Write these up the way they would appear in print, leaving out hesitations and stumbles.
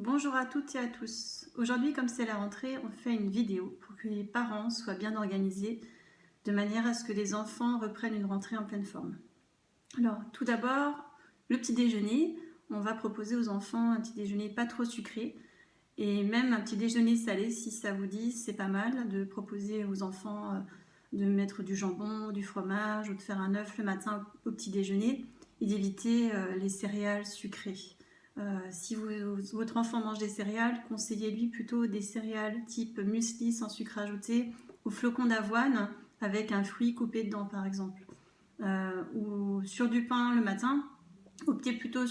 Bonjour à toutes et à tous. Aujourd'hui, comme c'est la rentrée, on fait une vidéo pour que les parents soient bien organisés de manière à ce que les enfants reprennent une rentrée en pleine forme. Alors, tout d'abord, le petit déjeuner. On va proposer aux enfants un petit déjeuner pas trop sucré et même un petit déjeuner salé si ça vous dit, c'est pas mal de proposer aux enfants de mettre du jambon, du fromage ou de faire un œuf le matin au petit déjeuner et d'éviter les céréales sucrées. Si votre enfant mange des céréales, conseillez-lui plutôt des céréales type muesli sans sucre ajouté ou flocons d'avoine avec un fruit coupé dedans par exemple. Ou sur du pain le matin, optez plutôt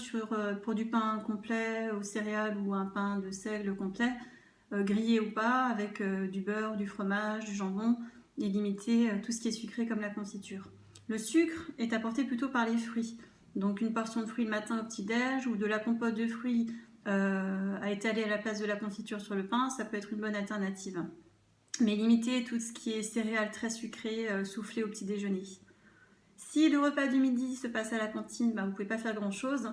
pour du pain complet aux céréales ou un pain de seigle complet, grillé ou pas, avec du beurre, du fromage, du jambon, et limiter tout ce qui est sucré comme la confiture. Le sucre est apporté plutôt par les fruits. Donc une portion de fruits le matin au petit-déj ou de la compote de fruits à étaler à la place de la confiture sur le pain, ça peut être une bonne alternative. Mais limitez tout ce qui est céréales très sucrées soufflées au petit déjeuner. Si le repas du midi se passe à la cantine, vous ne pouvez pas faire grand-chose.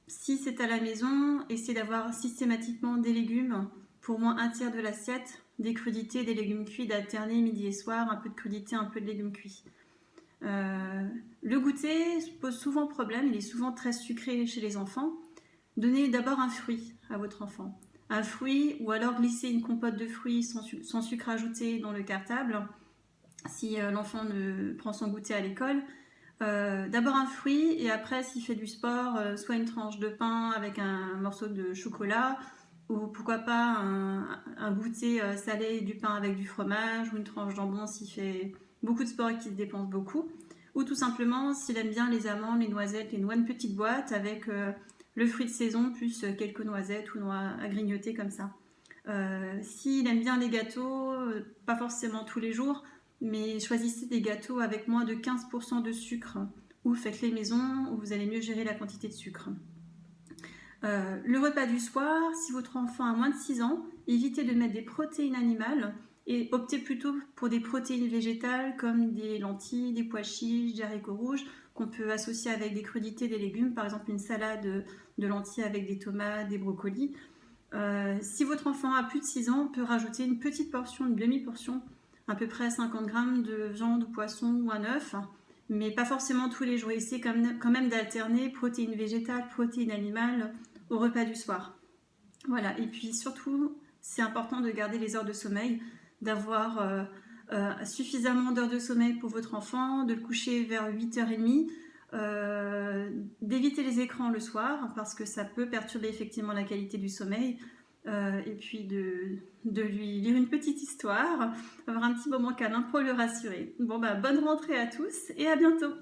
Si c'est à la maison, essayez d'avoir systématiquement des légumes pour au moins un tiers de l'assiette, des crudités, des légumes cuits, d'alterner midi et soir, un peu de crudités, un peu de légumes cuits. Le goûter pose souvent problème, il est souvent très sucré chez les enfants. Donnez d'abord un fruit à votre enfant. Un fruit ou alors glissez une compote de fruits sans sucre ajouté dans le cartable si l'enfant prend son goûter à l'école. D'abord un fruit et après s'il fait du sport, soit une tranche de pain avec un morceau de chocolat ou pourquoi pas un goûter salé et du pain avec du fromage ou une tranche de jambon s'il fait beaucoup de sport et qu'il se dépense beaucoup, ou tout simplement s'il aime bien les amandes, les noisettes, les noix de petite boîte avec le fruit de saison plus quelques noisettes ou noix à grignoter comme ça. S'il aime bien les gâteaux, pas forcément tous les jours, mais choisissez des gâteaux avec moins de 15% de sucre ou faites-les maison où vous allez mieux gérer la quantité de sucre. Le repas du soir, si votre enfant a moins de 6 ans, évitez de mettre des protéines animales et optez plutôt pour des protéines végétales comme des lentilles, des pois chiches, des haricots rouges qu'on peut associer avec des crudités, des légumes, par exemple une salade de lentilles avec des tomates, des brocolis. Si votre enfant a plus de 6 ans, on peut rajouter une petite portion, une demi-portion, à peu près 50 grammes de viande ou poisson ou un œuf, mais pas forcément tous les jours. Essayez quand même d'alterner protéines végétales, protéines animales au repas du soir. Voilà, et puis surtout, c'est important de garder les heures de sommeil, d'avoir suffisamment d'heures de sommeil pour votre enfant, de le coucher vers 8h30, d'éviter les écrans le soir parce que ça peut perturber effectivement la qualité du sommeil, et puis de lui lire une petite histoire, avoir un petit moment câlin pour le rassurer. Bonne rentrée à tous et à bientôt.